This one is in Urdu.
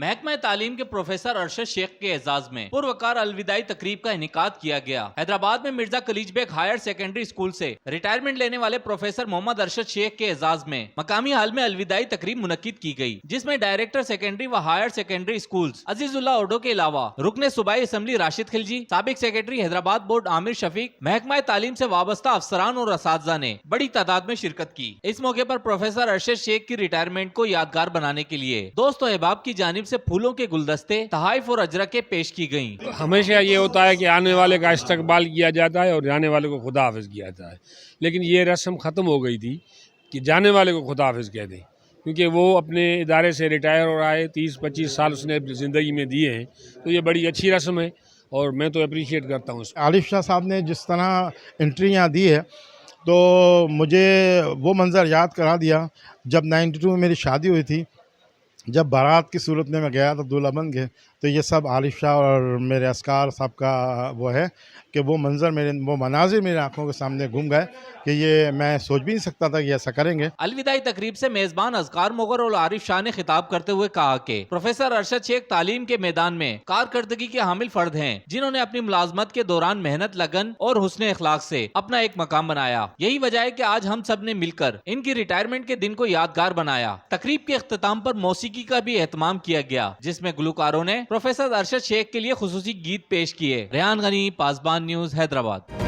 محکمہ تعلیم کے پروفیسر ارشد شیخ کے اعزاز میں پروقار الوداعی تقریب کا انعقاد کیا گیا۔ حیدرآباد میں Mirza Kaleej Baig higher secondary school سے ریٹائرمنٹ لینے والے پروفیسر محمد ارشد شیخ کے اعزاز میں مقامی ہال میں الوداعی تقریب منعقد کی گئی، جس میں ڈائریکٹر سیکنڈری و ہائر سیکنڈری اسکولز عزیز اللہ اوڈو کے علاوہ رکن صوبائی اسمبلی راشد خلجی، سابق سیکرٹری حیدرآباد بورڈ عامر شفیق، محکمہ تعلیم سے وابستہ افسران اور اساتذہ نے بڑی تعداد میں شرکت کی۔ اس موقع پر پروفیسر ارشد شیخ کی ریٹائرمنٹ کو یادگار بنانے کے لیے دوست و احباب کی جانب سے پھولوں کے گلدستے، تحائف اور اجرکیں پیش کی گئیں۔ ہمیشہ یہ ہوتا ہے کہ آنے والے کا استقبال کیا جاتا ہے اور جانے والے کو خدا حافظ کیا جاتا ہے، لیکن یہ رسم ختم ہو گئی تھی کہ جانے والے کو خدا حافظ کہہ دیں، کیونکہ وہ اپنے ادارے سے ریٹائر ہو رہا ہے، 30-25 سال اس نے اپنی زندگی میں دیے ہیں، تو یہ بڑی اچھی رسم ہے اور میں تو اپریشیٹ کرتا ہوں۔ عارف شاہ صاحب نے جس طرح انٹری یہاں دی ہے تو مجھے وہ منظر یاد کرا دیا جب 92 میں میری شادی ہوئی تھی، جب بارات کی صورت میں گیا تو دولہا بن گئے، تو یہ سب عارف شاہ اور میرے اسکار صاحب کا وہ ہے کہ وہ مناظر میرے آنکھوں کے سامنے گھوم گئے کہ یہ میں سوچ بھی نہیں سکتا تھا کہ ایسا کریں گے۔ الوداعی تقریب سے میزبان اذکار مغر اور عارف شاہ نے خطاب کرتے ہوئے کہا کہ پروفیسر ارشد شیخ تعلیم کے میدان میں کارکردگی کے حامل فرد ہیں، جنہوں نے اپنی ملازمت کے دوران محنت، لگن اور حسن اخلاق سے اپنا ایک مقام بنایا۔ یہی وجہ ہے کہ آج ہم سب نے مل کر ان کی ریٹائرمنٹ کے دن کو یادگار بنایا۔ تقریب کے اختتام پر موسیقی کا بھی اہتمام کیا گیا، جس میں گلوکاروں نے پروفیسر ارشد شیخ کے لیے خصوصی گیت پیش کیے۔ ریحان غنی، پاسبان نیوز، حیدرآباد۔